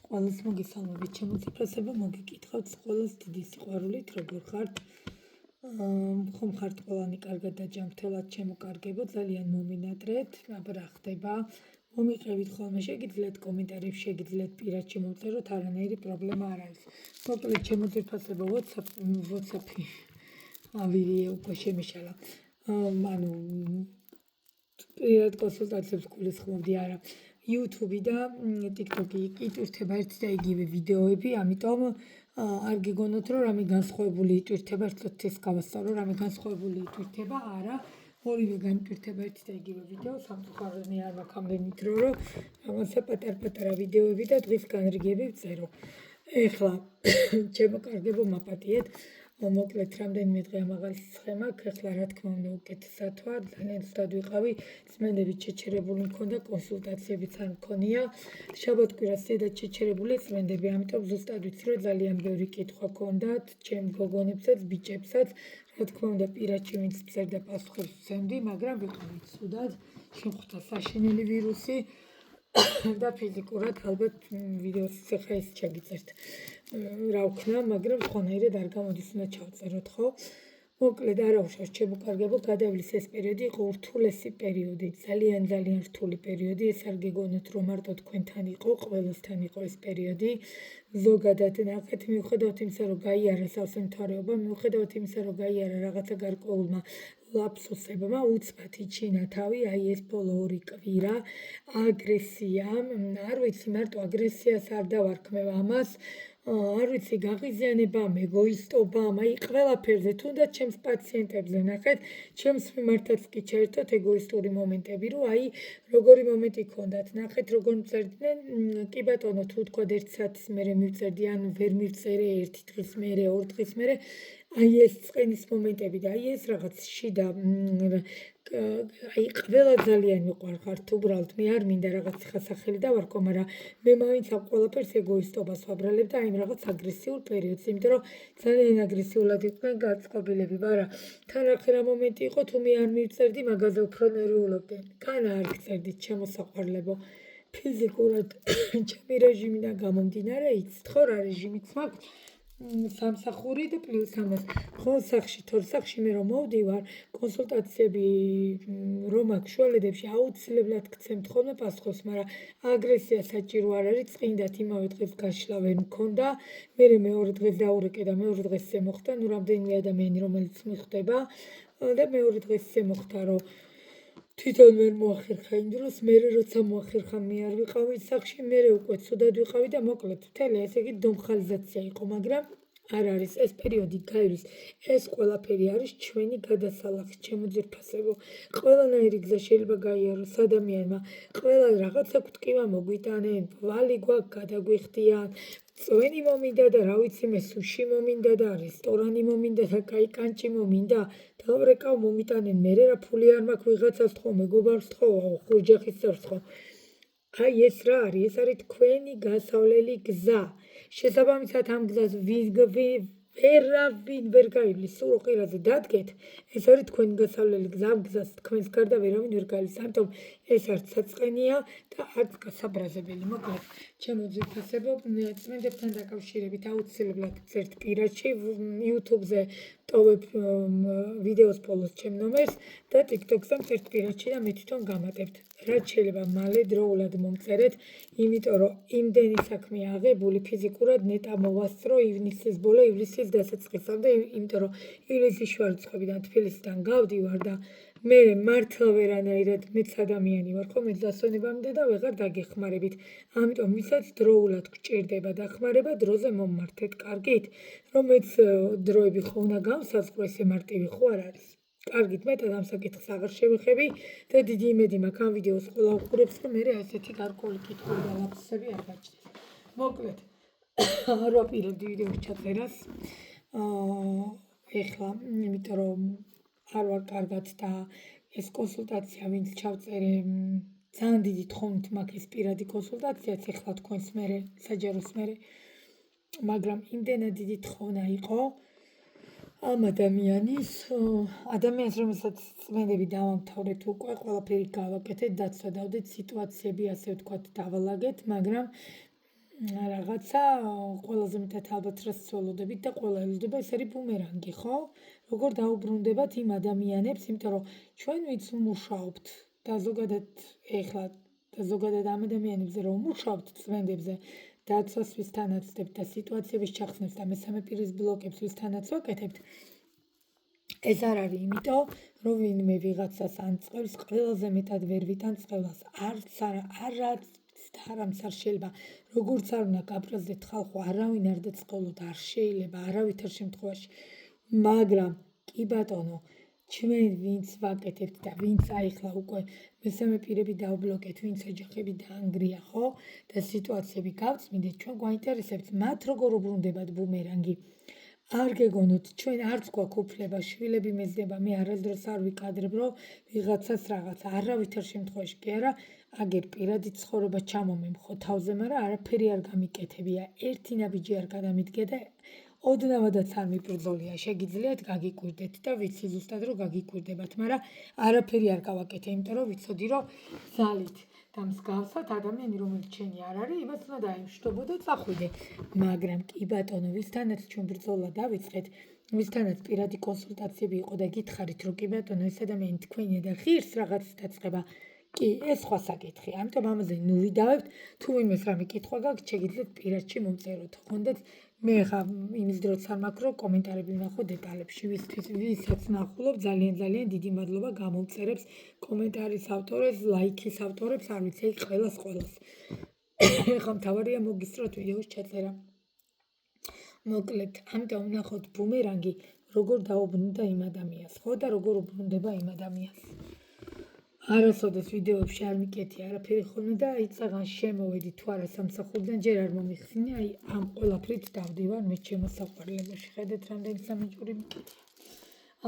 Ყველას მოგესალმებით, ჩემოწიფრასება, მოგიკითხავთ ყველას დიდი სიყვარულით, როგორ ხართ? ხომ ხართ ყველანი კარგად და ჯანმრთელად ჩემოკარგებო, ძალიან მომინატრეთ, აბა რა ხდება? მომიყევით ხოლმე, შეგიძლიათ კომენტარებში, შეგიძლიათ პირადში მომწეროთ, არანაირი პრობლემა არ არის. მოკლედ ჩემოწიფრასება, WhatsApp-ი ავირიე უკვე შემიშალა. ანუ პირად კონსულტაციებს გულისხმობდი არა. YouTube და TikTok-ი იტვირთება ერთი და იგივე ვიდეოები, ამიტომ არ გიგონოთ, რომ რამე განსხვავებული იტვირთება, ერთად ეს გავასწავლო, რამე განსხვავებული იტვირთება, არა, ორივე განიტვირთება ერთი და იგივე ვიდეო, სამწუხაროდ არ მაქვს ამდენი დრო, რომ ამასა პატარ-პატარა ვიდეოები და დღის განრიგები ვწერო. ეხლა ჩემოკარგებო, მაპატიეთ. მოკლედ რამდენიმე დღე ამაღალი სხემა, ეხლა რა თქმა უნდა უკეთესად ვარ, ძალიან ცუდად ვიყავი, წმენდებით შეჩერებული მქონდა, კონსულტაციებიც არ მქონია. შაბათ-კვირას ზედად შეჩერებული წმენდები, ამიტომ ზუსტად ვიცი, რომ ძალიან ბევრი კითხვა ჰქონდათ ჩემ გოგონებსაც, ბიჭებსაც, რა თქმა უნდა პირადში ვინც წერდა პასუხებს ვცემდი, მაგრამ ვიყავი ცუდად, შემხვდა საშინელი ვირუსი. და ფიზიკურად ალბათ ვიდეოს ახლა ეს შეგიწერთ. რა ვქნა, მაგრამ სხვანაირად არ გამოდის, უნდა ჩავწეროთ, ხო? მოკლედ არა უშავს ჩემოკარგებო, გადავლის ეს პერიოდი იყო ურთულესი პერიოდი, ძალიან რთული პერიოდი, ეს არ გეგონოთ, რომ მარტო თქვენთან იყო, ყველასთან იყო ეს პერიოდი. ზოგადად ნახეთ, მიუხედავად იმისა, რომ გაიარა სავსემთავრეობა, მიუხედავად იმისა, რომ გაიარა რაღაცა გარკვეულმა ლაფსუსებმა, უცბად იჩინა თავი, აი ეს ბოლო 2 კვირა, აგრესიამ, არ ვიცი, მარტო აგრესიას არ დავარქმევ ამას, არ ვიცი, გაღიზიანებამ, ეგოისტობამ, აი ყველაფერზე, თუნდაც ჩემს პაციენტებზე ნახეთ, ჩემს მიმართაც კი ჩაერთოთ ეგოისტური მომენტები, რომ აი როგორი მომენტი ჰქონდათ, ნახეთ როგორ მწერდნენ, კი ბატონო, თუ თქვა 1 საათის მერე მივწერდი, ან ვერ მივწერე 1 დღის მერე, 2 დღის მერე, აი ეს წყენის მომენტები და აი ეს რაღაც შიდა აი ყველა ძალიან მიყვარხართ, უბრალოდ მე არ მინდა რაღაც ხა სახელი დავარქვა, მაგრამ მე მაინც ამ ყველაფერს ეგოისტობას ვაბრალებ და აი რაღაც აგრესიულ პერიოდს, იმიტომ რომ ძალიან აგრესიულად იყვნენ გაწყობილები, მაგრამ თან ახლა რა მომენტი იყო, თუ მე არ მივწერდი, მაგაზე უფრო ნერვიულობდნენ. განა არ გწერდით, შემოსაყვარლებო. ფიზიკურად ჩემი რეჟიმიდან გამომდინარე, იცით ხო რა რეჟიმიც მაქვს? სამსახური და პლუს ამას, ხო, სახში, თორე სახში მე რომ მოვდივარ, კონსულტაციები რომ აქვს შუალედებში აუცილებლად გცემთ ხოლმე პასუხებს, მაგრამ აგრესია საჭირო არ არის, წინდათ იმავე დღეს გაშლა ვერ მქონდა, მერე მეორე დღეს დაურეკე და მეორე დღეს ისე მოხდა, ნუ რამდენიმე ადამიანი რომელიც მიხვდება და მეორე დღეს ისე მოხდა, რომ თვითონ ვერ მოახერხა იმ დროს, მერე როცა მოახერხა მე არ ვიყავი სახში, მერე უკვე ცუდად ვიყავი და მოკლედ მთელი ესე იგი დომხალიზაცია იყო, მაგრამ არ არის ეს პერიოდი გაივლის, ეს ყველაფერი არის ჩვენი გადასალახი, ჩემოძირფასებო. ყველანაირი გზა შეიძლება გაიაროს ადამიანმა, ყველა რაღაცა გვტკივა მოგვიტანენ, ვალი გვაქვს გადაგვიხდიან, წვენი მომინდა და რა ვიცი მე სუში მომინდა და რესტორანი მომინდა და კაი კანჭი მომინდა, დავრეკავ მომიტანენ, მერე რა ფული არ მაქვს ვიღაცას თქო, მეგობარს თქო, ოჯახის წევრს თქო. აი ეს რა არის? ეს არის თქვენი გასავლელი გზა. შესაბამისად ამ გზას ვერავინ ვერ გაივლის, სულ ოყირაზე დადგეთ, ეს არის თქვენი გასავლელი გზა, ამ გზას თქვენს გარდა ვერავინ ვერ გაივლის, ამიტომ ეს არც საწყენია და არც გასაბრაზებელი. მოკლედ, ჩემოძირფასებო, წმენდებთან დაკავშირებით აუცილებლად წერთ პირადში, YouTube-ზე ტოვებ ვიდეოს ბოლოს ჩემ ნომერს და TikTok-ზე წერთ პირადში და მე თვითონ გამატებთ. რაც შეიძლება მალე დროულად მომწერეთ, იმიტომ რომ იმდენი საქმე აღებული ფიზიკურად ნეტა მოვასწრო ივნისის ბოლო, ივლისის დასაწყისამდე, იმიტომ რომ ივლისის შუარიცხვებიდან თბილისიდან გავდივარ და მე მართლა ვერანაირად მეც ადამიანი ვარ, ხო, მეც დასვენება მინდა და ვეღარ დაგეხმარებით. ამიტომ ვისაც დროულად გჭირდება დახმარება, დროზე მომმართეთ, კარგით? რომ მეც დროები ხო უნდა გავსაზღვრო, ესე მარტივი ხო არ არის. კარგით, მეტად ამ საკითხს აღარ შევეხები და დიდი იმედი მაქვს ამ ვიდეოს ყველა უყურებს, რომ მე ესეთი გარკვეული კითხვები და ლაფსები არ გაჩნდეს. მოკლედ, არ ვაპირებდი ვიდეოს ჩაწერას. ეხლა, იმიტომ რომ არ ვარ კარგად და ეს კონსულტაცია ვინც ჩავწერე, ძალიან დიდი თხოვნით მაქვს ეს პირადი კონსულტაციაც, ეხლა თქვენს მერე, საჯაროს მერე, მაგრამ იმდენად დიდი თხოვნა იყო, ამ ადამიანს, რომელსაც წმენდები დავამთავრეთ უკვე, ყველაფერი გავაკეთეთ, დაცვა დავდეთ, სიტუაციები ასე ვთქვათ დავალაგეთ, მაგრამ რაღაცა ყველაზე მეტად ალბათ რას ცვალოდებით და ყველა ელოდება ეს არის ბუმერანგი, ხო? როგორ დაუბრუნდებათ იმ ადამიანებს, იმიტომ რომ ჩვენ ვინც ვმუშაობთ და ზოგადად ეხლა და ზოგადად ამ ადამიანებზე რომ ვმუშაობთ წვენდებზე დაცვას ვისთანაც ვხდებთ და სიტუაციების ჩახსნას და მესამე პირის ბლოკებს ვისთანაც ვაკეთებთ ეს არ არის, იმიტომ რომ ვინმე ვიღაცას ანწყევს, ყველაზე მეტად ვერ ვიტან წყევას. არც არც არ შეიძლება, როგორც არ უნდა გაპრაზდეთ ხალხო, არავინ არ დაწყევლოთ, არ შეიძლება, არავითარ შემთხვევაში. მაგრამ კი ბატონო, ჩვენ ვინც ვაკეთებთ და ვინც აიხლა უკვე მესამე პირები დავბლოკეთ, ვინც ოჯახები დაანგრია, ხო? და სიტუაციები გავწმინდეთ, ჩვენ გვაინტერესებს მათ როგორ უბრუნდებათ ბუმერანგი. არ გეგონოთ, ჩვენ არც გვაქვს უფლება, შვილები მეძდება, მე არასდროს არ ვიკადრებ, რომ ვიღაცას რაღაც არავითარ შემთხვევაში კი არა, აგერ პირადი ცხოვრება ჩამომემხო თავზე, მაგრამ არაფერი არ გამიკეთებია. ერთი ნაბიჯი არ გადამიდგე და ოდნავადაც არ მიბრძოლია, შეგიძლიათ გაგიკვირდეთ და ვიცი ზუსტად რომ გაგიკვირდებათ, მაგრამ არაფერი არ გავაკეთე, იმიტომ რომ ვიცოდი რომ ზალით და მსგავსად ადამიანი რომელიც შენი არ არის, იმას უნდა დაიმშვიდობო და წახვიდე. მაგრამ კი ბატონო, ვისთანაც ჩვენ ბრძოლა დავიწყეთ, ვისთანაც პირადი კონსულტაციები იყო და გითხარით რომ კი ბატონო, ეს ადამიანი თქვენია და ღირს რაღაც დაწყება, კი, ეს სხვა საკითხია. ამიტომ ამაზე ნუ ვიდავებთ, თუ ვინმეს რამე კითხვა გაქვთ, შეგიძლიათ პირადში მომწეროთ. ხონდაც მე ხა იმის დროც არ მაქვს რომ კომენტარები ვნახო დეტალებში, ვისაც ნახულობ, ძალიან დიდი მადლობა გამოვწერებს კომენტარის ავტორებს, ლაიქის ავტორებს, არ ვიცი, ყველას. ხა მთავარია მოგისწროთ ვიდეოს ჩაწერა. მოკლედ, ამიტომ ვნახოთ ბუმერანგი როგორ დაუბრუნდა იმ ადამიანს, ხო და როგორ უბრუნდება იმ ადამიანს. არასოდეს ვიდეოებში არ მიკეთი არაფერი ხოლმე და აი წაღან შემოვედი თუ არა სამსახურიდან ჯერ არ მომიხსნე, აი ამ ყველაფრით დავდივარ მე ჩემო საყვარლებაში. ხედეთ რამდენი სამეჯური მიკეთი.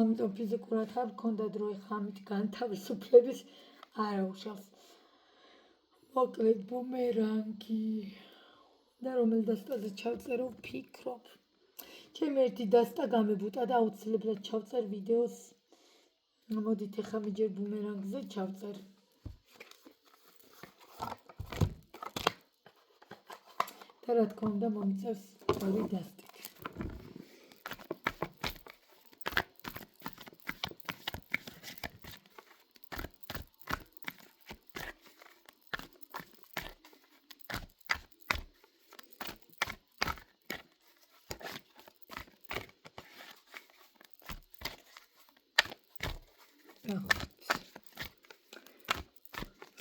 ამიტომ ფიზიკურად არ მქონდა დრო ეხლა ამით განთავისუფლების არა უშავს. მოკლედ ბუმერანგი და რომელ დასტაზე ჩავწერო ვფიქრობ. ჩემი ერთი დასტა გამებუტა და აუცილებლად ჩავწერ ვიდეოს. მოდით ეხლა მიჯერ ბუმერანგზე ჩავწერ. და რა თქმა უნდა მომიწევს ორი დასტით.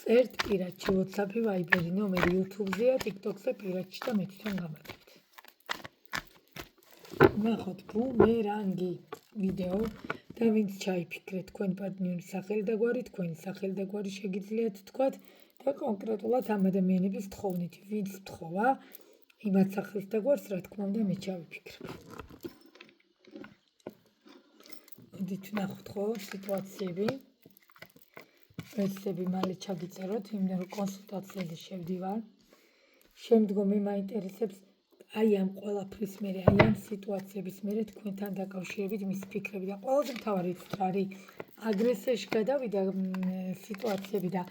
წერთ პირადში, WhatsApp-ი, Viber-ი, ნომერი YouTube-ზეა, TikTok-ზე პირადში და მე თვითონ გამაგებთ. ნახოთ ბუმერანგი ვიდეო და ვინც ჩაიფიქრეთ თქვენი პარტნიორის სახელი და გვარი, თქვენი სახელი და გვარი შეგიძლიათ თქვათ და კონკრეტულად ამ ადამიანების თხოვნით, ვინც თხოვა იმათ სახლის და გვარს, რა თქმა უნდა მე ჩავიფიქრებ. მოდით ვნახოთ ხო სიტუაციები. ესები მალე ჩაგიწეროთ, იმდენ რომ კონსულტაციაზე შევდივარ. შემდგომ მე მაინტერესებს აი ამ ყველაფრის მერე, აი ამ სიტუაციების მერე თქვენთან დაკავშირებით მისი ფიქრები და ყველაზე მთავარი რა არის აგრესიაში გადავიდა სიტუაციები და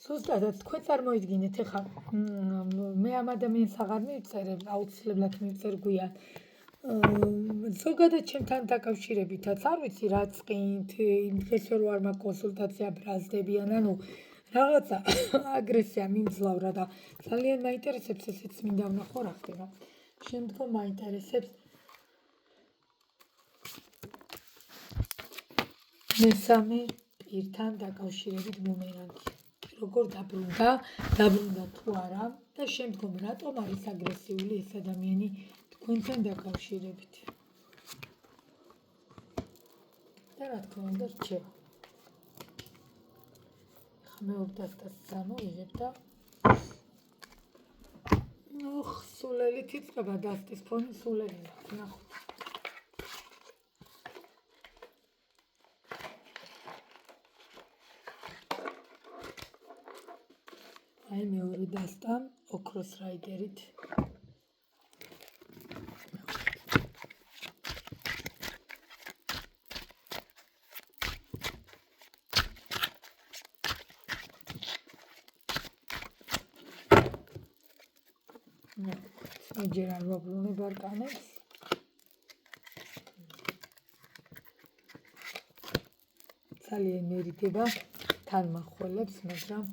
ზუსტადად თქვენ წარმოიდგინეთ ეხლა მე ამ ადამიანს აღარ მივწერე, აუცილებლად მივწერ გვიან. ზოგადად ჩემთან დაკავშირებითაც არ ვიცი რა წყინთ, იმ დღეს რო არ მაქვს კონსულტაცია ბრაზდებიან, ანუ რაღაცა აგრესია მიმძლავრა და ძალიან მაინტერესებს ესეც მინდა ვნახო რა ხდება. შემდგომ მაინტერესებს მესამე პირთან დაკავშირებით ბუმერანგი. როგორ დაბრუნდა თუ არა და შემდგომ რატომ არის აგრესიული ეს ადამიანი თქვენთან დაკავშირებით. და რა თქმა უნდა რჩება. მეორე დასტას სამოვიღებ და სულელით იწყება დასტის ფონი სულელი ნახოთ. აი მეორე დასტა ოქროს რაიგერით. ჯერ არ ვაბრუნებ არკანებს. ძალიან მერიდება თან მახველებს, მაგრამ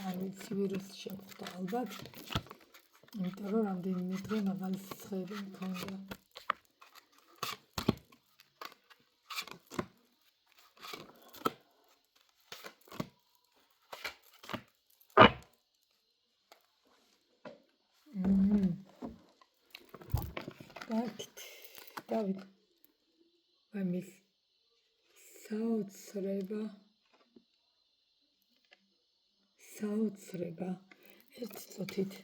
არ ვიცი ვირუსი შემხვდა ალბათ. იმიტომ რომ რამდენიმე დღე მაღალი სიცხეები მქონდა. დავით ამის საოცრება ერთ წუთით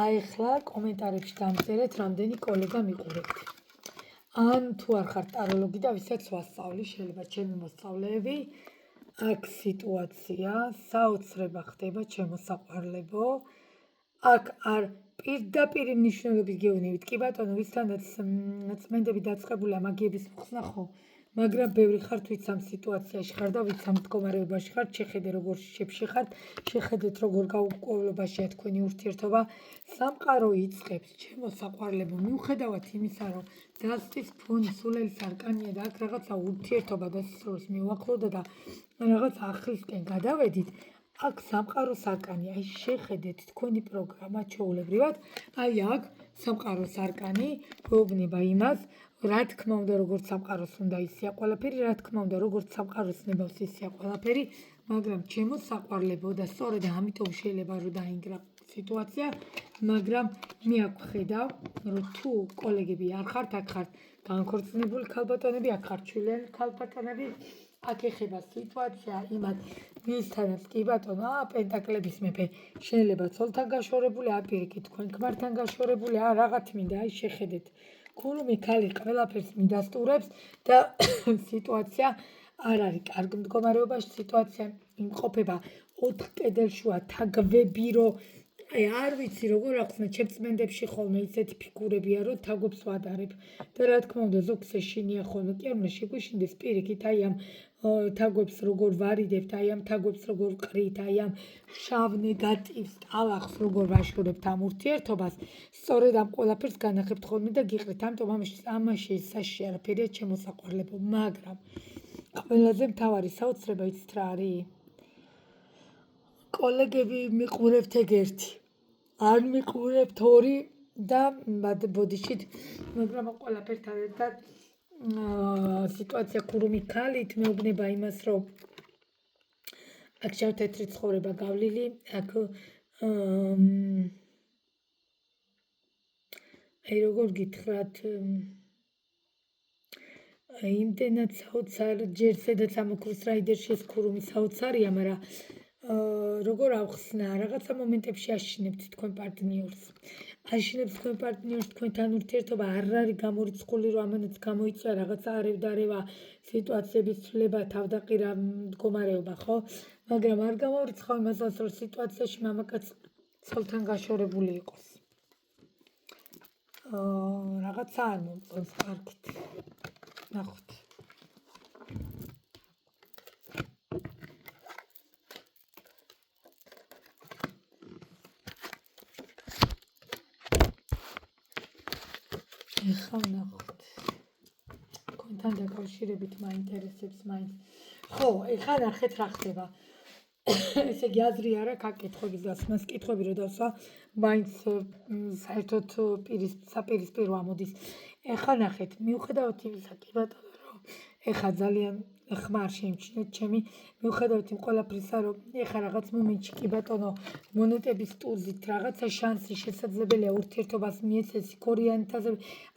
ახლა კომენტარებში დამწერეთ რამდენი კოლეგა მიყურებთ ან თუ არ ხართ ტაროლოგი და ვისაც ვასწავლი შეიძლება ჩემი მოსწავლეები აქ სიტუაცია საოცრება ხდება ჩემო საყვარლებო აქ არ პირდაპირ მნიშვნელობის გეუბნებით კი ბატონო ვისთანაც წმენდები დაწყებულია მაგიების მოხსნა ხო მაგრამ ბევრი ხართ ვიც ამ სიტუაციაში ხარ და ვიც ამ მდგომარეობაში ხართ შეხედე როგორ შეფში ხართ შეხედეთ როგორ გაურკვევლობაშია თქვენი ურთიერთობა სამყარო იწყებს ჩემო საყვარლებო მიუხედავად იმისა რომ დასტის ფონი სულელის არკანია და აქ რაღაცა ურთიერთობა და სისრულს მიუახლოვდა და რაღაც ახლისკენ გადავედით აქ სამყაროს არკანია, აი შეხედეთ თქვენი პროგრამა ჩაულებრივად, აი აქ სამყაროს არკანი გვეუბნება იმას, რა თქმა უნდა როგორც სამყაროს უნდა ისია ყველაფერი, რა თქმა უნდა როგორც სამყაროს ნებავს ისია ყველაფერი, მაგრამ ჩემო საყვარლებო და სწორედ ამიტომ შეიძლება რომ დაინგრა სიტუაცია, მაგრამ მე აქ ვხედავ, რომ თუ კოლეგები არ ხართ, აქ ხართ განქორწინებული ქალბატონები, აქ ხართ შვილიანი ქალბატონები, აქ ეხება სიტუაცია იმათ მისთანაც კი ბატონო პენტაკლების მეფე შეიძლება ცოლთან გაშორებული აპირიქით თქვენ ქმართან გაშორებული რაღაც მინდა აი შეხედეთ ქულუმი ქალი ყველაფერს მიდასტურებს და სიტუაცია არ არის კარგ მდგომარეობაში სიტუაცია იმყოფება 4 კედელშუა თაგვები რომ აი არ ვიცი როგორ ახსნა ჩემს წმენდებში ხოლმე ისეთი ფიგურებია რომ თაგვებს ვადარებ და რა თქმა უნდა ზოგს ეშინია ხოლმე კი არ უნდა შეგვეშინდეს პირიქით აი ამ თაგვებს როგორ ვარიდებთ აი ამ თაგვებს როგორ ვყრით აი ამ შავ ნეგატივს ტალახს როგორ ვაშორებთ ამ ურთიერთობას სწორედ ამ ყველაფერს განახებთ ხოლმე და გიყრით ამიტომ ამაში საშიში არაფერია ჩემო საყვარლებო მაგრამ ყველაზე მთავარი საოცრება იცით რა არის კოლეგები მიყურებთ ეგ ერთი არ მიყურებთ ორი და ბოდიშით მაგრამ ყველაფერთან ერთად სიტუაცია ქურუმი ქალით მეუბნება იმას რომ აქ შავ-თეთრი ცხოვრება გავლილი აქ აი როგორ გითხრათ იმდენად საოცარ ჯერ სადაც ამოქროს რაიდერში ეს ქურუმი საოცარია მაგრამ როგორ ავხსნა რაღაცა მომენტებში აშინებთ თქვენ პარტნიორს აშინებს თქვენ პარტნიორს თქვენთან ურთიერთობა არ არის გამორიცხული რომ ამანაც გამოიწვია რაღაცა არევდარევა სიტუაციების ცვლილება თავდაყირა მდგომარეობა ხო მაგრამ არ გამორიცხავ იმასაც რომ სიტუაციაში მამაკაც ცოლთან გაშორებული იყოს რაღაცა არ მომწონს კარგით ნახოთ ეხლა ვნახოთ თქვენთან დაკავშირებით მაინტერესებს მაინც ხო ეხლა ნახეთ რა ხდება ესე იგი აზრი არა გაკითხების დასმას კითხვები რო დავსვა მაინც საერთოდ საპირისპირო ამოდის ეხლა ნახეთ მიუხედავად იმისა კი ბატონო რომ ეხლა ძალიან ხმა არ შეიმჩნევთ ჩემი მიუხედავად იმ ყველაფრისა რომ ეხლა რაღაც მომენტში კი ბატონო მონეტების ტურზით რაღაცა შანსი შესაძლებელია ურთიერთობას მიეცეს ქორიანთაზე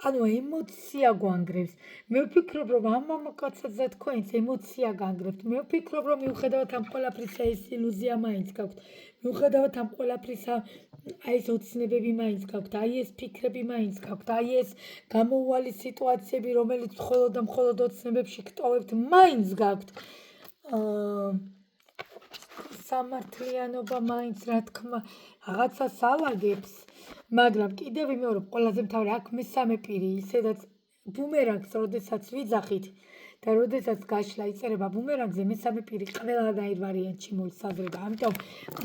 ანუ ემოცია გვანგრევს მე ვფიქრობ რომ ამ მამაკაცად და თქვენს ემოცია განგრევთ მე ვფიქრობ რომ მიუხედავად ამ ყველაფრისა ეს ილუზია მაინც გაქვთ მიუხედავად ამ ყველაფრისა აი ეს ოცნებები მაინც გაქვთ აი ეს ფიქრები მაინც გაქვთ აი ეს გამოუვალი სიტუაციები რომელიც მხოლოდ და მხოლოდ ოცნებებში გტოვებთ მაინც გაქვთ სამართლიანობა მაინც რა თქმა რაღაცას ალაგებს მაგრამ კიდევ ვიმეორებ ყველაზე მთავარი აქ მესამე პირი ისედაც ბუმერანგს როდესაც ვიძახით და როდესაც გაშლა იწერება ბუმერანგზე, მესამე პირი ყველანაირ ვარიანტში მოისაზრება. ამიტომ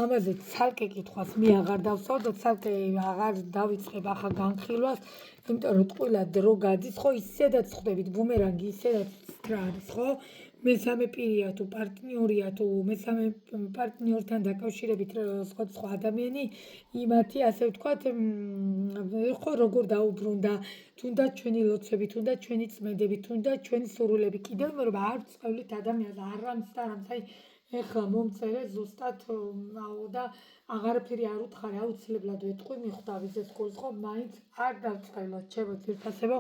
ამაზე ცალკე კითხვას მე აღარ დავსვავ და ცალკე აღარ დავიწყებ ახლა განხილვას, იმიტომ რომ ტყუილად დრო გადის, ხო ისედაც ხვდებით ბუმერანგი ისედაც რა არის, ხო? მესამე პირია თუ პარტნიორია თუ მესამე პარტნიორთან დაკავშირებით სხვა ადამიანი იმათი ასე ვთქვათ ხო როგორ დაუბრუნდა თუნდაც ჩვენი ლოცვები თუნდაც ჩვენი წმედები თუნდაც ჩვენი სურვილები კიდევ მე რომ არ ვწევით ადამიანს არამც და არამც აი ეხლა მომწერე ზუსტად და აღარაფერი არ უთხარი აუცილებლად ვეთქვი მიხვდავი ზესკულს ხო მაინც არ დავწყევლოთ ჩემო ძვირფასებო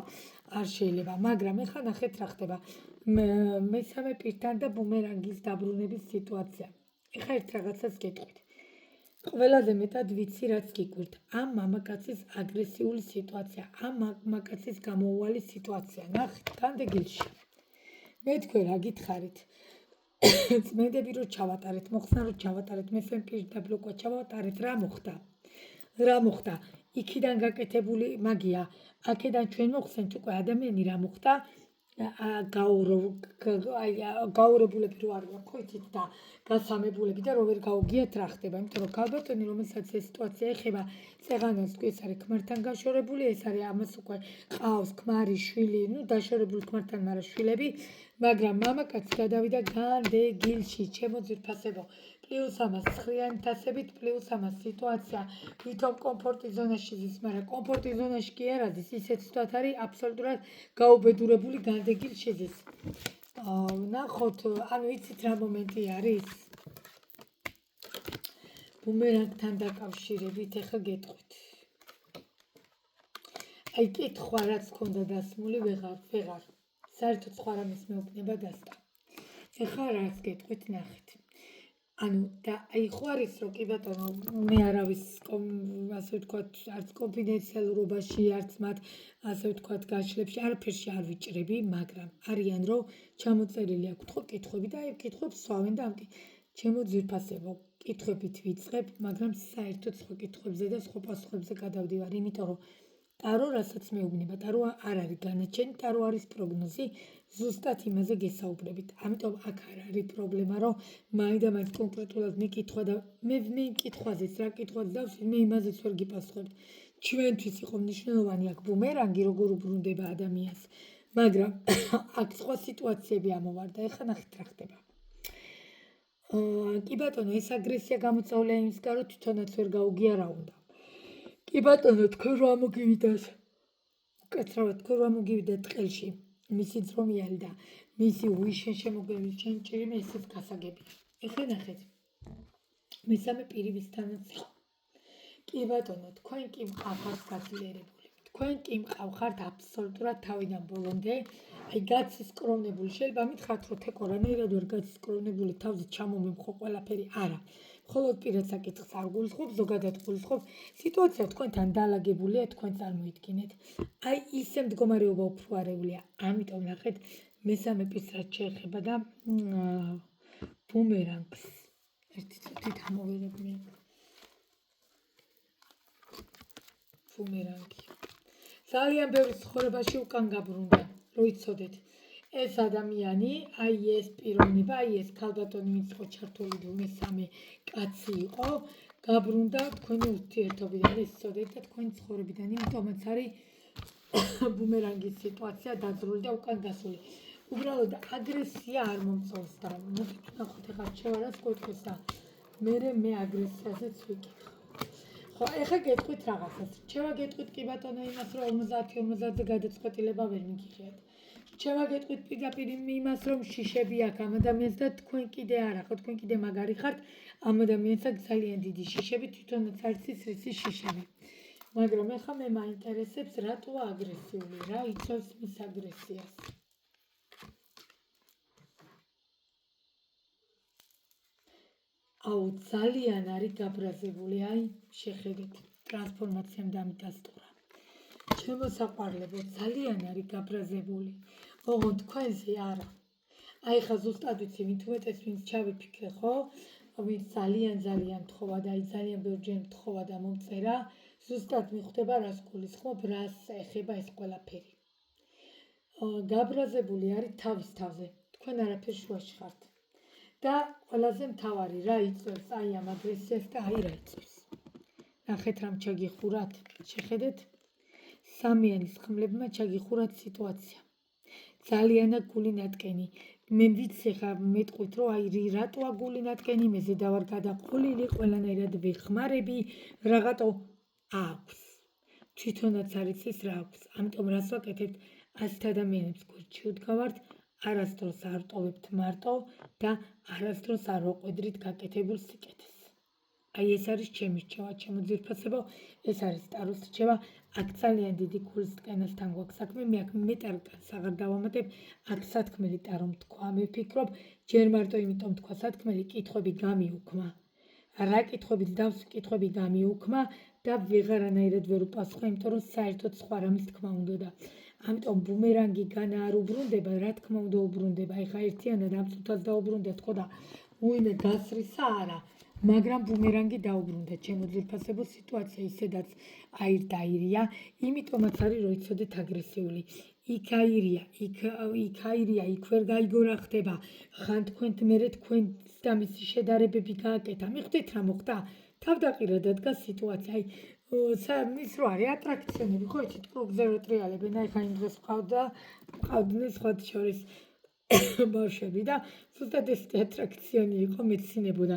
არ შეიძლება მაგრამ ეხლა ნახეთ რა ხდება მესამე პირთან და ბუმერანგის დაბრუნების სიტუაცია. ეხლა ერთ რაღაცას გეტყვით. ყველაზე მეტად ვიცი რაც გიგვირთ. ამ მამაკაცის აგრესიული სიტუაცია, ამ მამაკაცის გამოუვალი სიტუაცია. ნახეთ, განდეგილში. მე თქვენ რა გითხარით? წმედები რო ჩავატარეთ, მოხსნა რო ჩავატარეთ, მესამე პირი დაბლოკვა ჩავატარეთ, რა მოხდა? რა მოხდა? იქიდან გაკეთებული მაგია, აქედან ჩვენ მოხსენთ უკვე ადამიანი რა მოხდა? გაურებულები რო არიან ხო იცით და გასამებულები და რო ვერ გაუგიათ რა ხდება იმიტომ რომ ქალბატონი რომელსაც ეს სიტუაცია ეხება წეღანას თუ ეს არის ქმართან გაშორებული ეს არის ამას უკვე ყავს ქმარი შვილი ნუ დაშორებული ქმართან მაგრამ შვილები მაგრამ მამაკაცი გადავიდა განდეგილში ჩემო ძვირფასებო პლუს ამას ცხრიანი თასებით პლუს ამას სიტუაცია ვითომ კომფორტის ზონაში ზის მაგრამ კომფორტის ზონაში კი არ არის ისეთ სიტუაცია არის აბსოლუტურად გაუბედურებული განდეგილში ზის ნახოთ ანუ იცით რა მომენტი არის ბუმერანგთან დაკავშირებით ეხლა გეტყვით აი კითხვა რაც ქონდა დასმული ვეღარ საერთოდ სხვა რამის მეუბნება დასტა ეხლა რაც გეტყვით ნახეთ ანუ და აი ხო არის რომ კი ბატონო მე არავის ასე ვთქვათ არც კონფიდენციალურობაში არც მათ ასე ვთქვათ გაშლებში არაფერში არ ვიჭრები მაგრამ არიან რომ ჩამოწერილი აქვთ ხო კითხვები და აი კითხვებს სვავენ და ჩემო ძვირფასებო კითხვებით ვიწყებ მაგრამ საერთოდ სხვა კითხვებზე და სხვა პასუხებზე გადავდივარ იმიტომ რომ ტარო რასაც მეუბნება ტარო არ არის განაჩენი ტარო არის პროგნოზი ზუსტად იმაზე გესაუბრებით ამიტომ აქ არ არის პრობლემა რომ მაინდა-მაინც კონკრეტულად მეკითხვა და მე მეკითხვაზეც რა კითხვაც დავსვით მე იმაზეც ვერ გიპასუხებთ ჩვენთვის იყო მნიშვნელოვანი აქ ბუმერანგი როგორ უბრუნდება ადამიანს მაგრამ აქ სხვა სიტუაციები ამოვარდა ეხლა ნახეთ რა ხდება კი ბატონო ეს აგრესია გამოწვეულია იმისგან რომ თვითონაც ვერ გაუგია რა უნდა კი ბატონო თქვენ რა მოგივიდათ უკაცრავად თქვენ რა მოგივიდათ ტყელში მისი ძრომიალი და მისი უიშენ შემოგევი ჩენჭირი მე ესეც გასაგებია ეხლა ნახეთ მესამე პირი ვისთანაც იყო კი ბატონო თქვენ კი მყავთ გაძლიერებული თქვენ კი მყავთ აბსოლუტურად თავიდან ბოლომდე აი გაცისკროვნებული შეიძლება მითხრათ რომ თეკო რანაირად ვერ გაცისკროვნებული თავზე ჩამომემხო ყველაფერი არა მხოლოდ პირად საკითხს არ გულისხმობ ზოგადად გულისხმობ სიტუაცია თქვენთან დალაგებულია თქვენ წარმოიდგინეთ აი ისე მდგომარეობა უფრო არეულია ამიტომ ნახეთ მესამე პირს რაც შეეხება და ბუმერანგს ერთი წუთი დამოვერებნი ბუმერანგი ძალიან ბევრი ცხოვრებაში უკან გაბრუნდა რო იცოდეთ ეს ადამიანი აი ეს პიროვნება აი ეს ქალბატონი ვინც იყო ჩართული მესამე კაცი იყო გაბრუნდა თქვენი ურთიერთობიდან ეს იცოდეთ და თქვენი ცხოვრებიდან იმიტომაც არის ბუმერანგის სიტუაცია დაძრული და უკან გასული უბრალოდ აგრესია არ მომწონს და ნახოთ ეხლა შევარას კითხვის და მე აგრესიაზეც ვიკითხავ ხო ეხლა გეტყვით რაღაცას შევა გეტყვით კი ბატონო იმას რომ 50-50-ზე გადაწყვეტილება ვერ მიგიხიათ შევა გეტყვით პირდაპირ იმას რომ შიშები აქვს ამ ადამიანს და თქვენ კიდე არა ხო თქვენ კიდე მაგარი ხართ ამ ადამიანს აქვს ძალიან დიდი შიშები თვითონაც არის რისი შიშები მაგრამ ეხლა მე მაინტერესებს რატოა აგრესიული რა იწვევს მის აგრესიას აუ ძალიან არის გაბრაზებული აი შეხედეთ ტრანსფორმაციამ დამიტასტურა ჩემო საყვარლებო ძალიან არის გაბრაზებული ოღონდ თქვენზე არა აი ხა ზუსტად ვიცი ვინ თუმეტეს ვინც ჩავიფიქრე ხო ვინც ძალიან თხოვა და აი ძალიან ბევრჯერ თხოვა და მომწერა ზუსტად მიხვდება რას გულისხმობ რას ეხება ეს ყველაფერი გაბრაზებული არის თავის თავზე. თქვენ არაფერს შუაში ხართ. და ყველაზე მთავარი რა იწვევს აი ამ აგრესიას და აი რა იწვევს. ნახეთ რამ ჩაგიხურათ, შეხედეთ სამიანის ხმლებმა ჩაგიხურათ სიტუაცია. ძალიანა გული ნატკენი. მე ვიცი ხა მეტყვით რომ აი რატოა გული ნატკენი, მეზე დავარ გადაყოლილი, ყველანაირად ვეხმარები, რაღაცა აქვს. თვითონაც არის ის რა აქვს. ამიტომ რას ვაკეთებთ? ასეთ ადამიანებს გვერდში ვდგავართ, არასდროს არ ტოვებთ მარტო და არასდროს არ ვაყვედრით გაკეთებულ სიკეთეს. აი ეს არის ჩემი რჩევა, ჩემო ძვირფასებო, ეს არის ტაროს რჩევა. აქ ძალიან დიდი გულის ტკენასთან გვაქვს საქმე, მე აქ მეტარკანს აღარ დავამატებ, აქ სათქმელი ტარო თქვა, მე ვფიქრობ, ჯერ მარტო იმიტომ თქვა სათქმელი, კითხვები გამიუქმა. რა კითხვებით დავს, კითხვები გამიუქმა და ვეღარანაირად ვერ უპასუხე, იმიტომ რომ საერთოდ სხვა რამის თქმა უნდა. ამიტომ ბუმერანგი განა არ უბრუნდება, რა თქმა უნდა უბრუნდება. ეხა ერთიანად ამ წუთას დაუბრუნდა თქო და უიმე გასრისა არა. მაგრამ ბუმერანგი დაუბრუნდა, ჩემო ძვირფასებო, სიტუაცია ისედაც აირია, იმიტომაც არის რომ იცოდეთ აგრესიული. იქ აირია, იქ ვერ გაიგო რა ხდება. ხან თქვენთ მერე თქვენს და მისი შედარებები გააკეთა. მიხვდით რა მოხდა? თავდაყირა დადგა სიტუაცია. აი ის რო არის ატრაქციონები, ხო იცით, კლუბზე რო ტრიალებენ, აი ხა იმ დღეს ყავდნენ სხვათა შორის ბავშვები და ზუსტად ესეთი ატრაქციონი იყო, მეცინებოდა.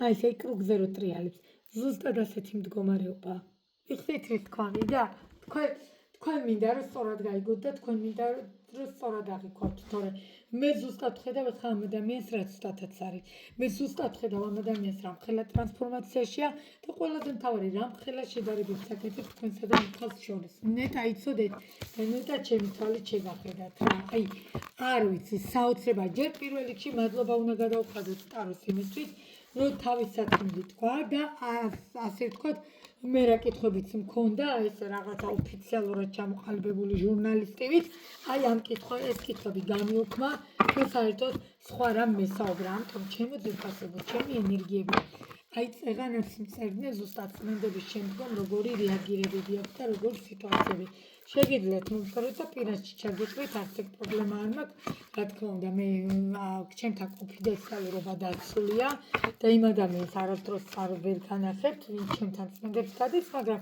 აი ესე კრუგზე რო ტრიალებს, ზუსტად ასეთი მდგომარეობა. მიხვდით რის თქვა მინდა? თქვენ მინდა რომ სწორად გაიგოთ და თქვენ მინდა რომ სწორად აღიქვათ, თორე მე ზუსტად ხედავ ხა ამ ადამიანს რაც ზუსტადაც არის. მე ზუსტად ხედავ ამ ადამიანს რა მხელა ტრანსფორმაციაშია და ყველაზე მთავარი რა მხელა შედარებებს აკეთებ თქვენსა და მხას შორის. ნეტა იცოდეთ და ნეტა ჩემი თვალით შეგახედათ რა. აი არ ვიცი, საოცრება ჯერ პირველ რიგში მადლობა უნდა გადავხადოთ ტაროს იმისთვის, რომ თავის სათქმელი თქვა და ასე ვთქვათ, მე რა კითხვებიც მქონდა, ეს რაღაცა ოფიციალურად ჩამოყალიბებული ჟურნალისტივით, აი ამ ეს კითხვები გამიუქმა და საერთოდ სხვა რამ მესაუბრა, ამიტომ ჩემო ძვირფასებო, ჩემი ენერგიები. აი წეღანაც მწერდნენ ზუსტად წმენდების შემდგომ როგორი რეაგირებები აქვს და როგორი სიტუაციები. შეგიძლიათ მომწეროთ და პირადში ჩაგიყვეთ, არც ეგ პრობლემა არ მაქვს. რა თქმა უნდა, მე ჩემთან კონფიდენციალურობა დაცულია და იმ ადამიანს არასდროს ვერ განახებთ, ვინც ჩემთან წმენდებს გადის, მაგრამ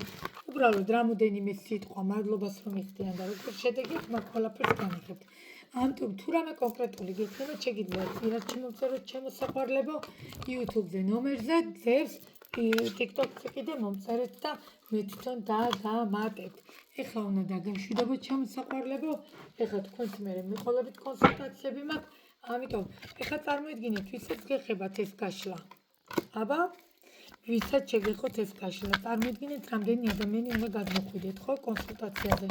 უბრალოდ რამოდენიმე სიტყვა მადლობას რომ იხდიან და როგორ შედეგით, მაგ ყველაფერს განახებთ. ამიტომ თუ რამე კონკრეტული გექნება, შეგიძლიათ პირადში მომწეროთ ჩემო საყვარლებო, YouTube-ზე ნომერზე, ძევს, TikTok-ზე კიდე მომწერეთ და მე თვითონ დაგამატებთ. ეხლა უნდა დაგემშვიდობოთ ჩემო საყვარლებო, ეხლა თქვენს მერე მიყოლებით კონსულტაციები მაქვს, ამიტომ ეხლა წარმოიდგინეთ, ვისაც გეხებათ ეს გაშლა. აბა, ვისაც შეგეხოთ ეს გაშლა, წარმოიდგინეთ, რამდენი ადამიანი უნდა გადმოხვიდეთ, ხო, კონსულტაციაზე.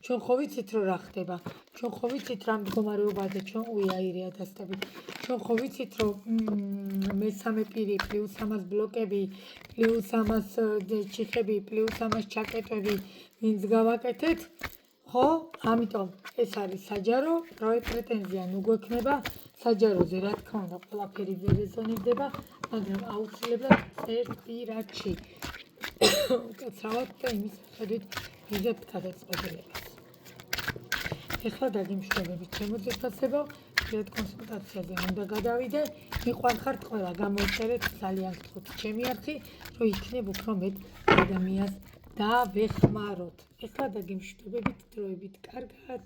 ჩვენ ხო ვიცით რომ რა ხდება, ჩვენ ხო ვიცით რა მდგომარეობაზე ჩვენ უიაირია დასტებით, ჩვენ ხო ვიცით რომ მესამე პირი პლუს ამას ბლოკები, პლუს ამას ჩიხები, პლუს ამას ჩაკეტები, ვინც გავაკეთეთ, ხო? ამიტომ ეს არის საჯარო, რავი პრეტენზია ნუ გვექნება, საჯაროზე რა თქმა უნდა ყველაფერი ვერ რეზონირდება, მაგრამ აუცილებლად ერთ პირადში უკაცრავად და იმის მიხედვით ვიღებთ გადაწყვეტილებას. ეხლა დაგემშვიდობებით ჩემო ძვირფასებო, პირად კონსულტაციაზე უნდა გადავიდე, მიყვარხართ ყველა, გამოიწერეთ ძალიან გთხოვთ ჩემი არხი, რომ იქნებ უფრო მეტ ადამიანს დავეხმაროთ. ეხლა დაგემშვიდობებით დროებით, კარგად.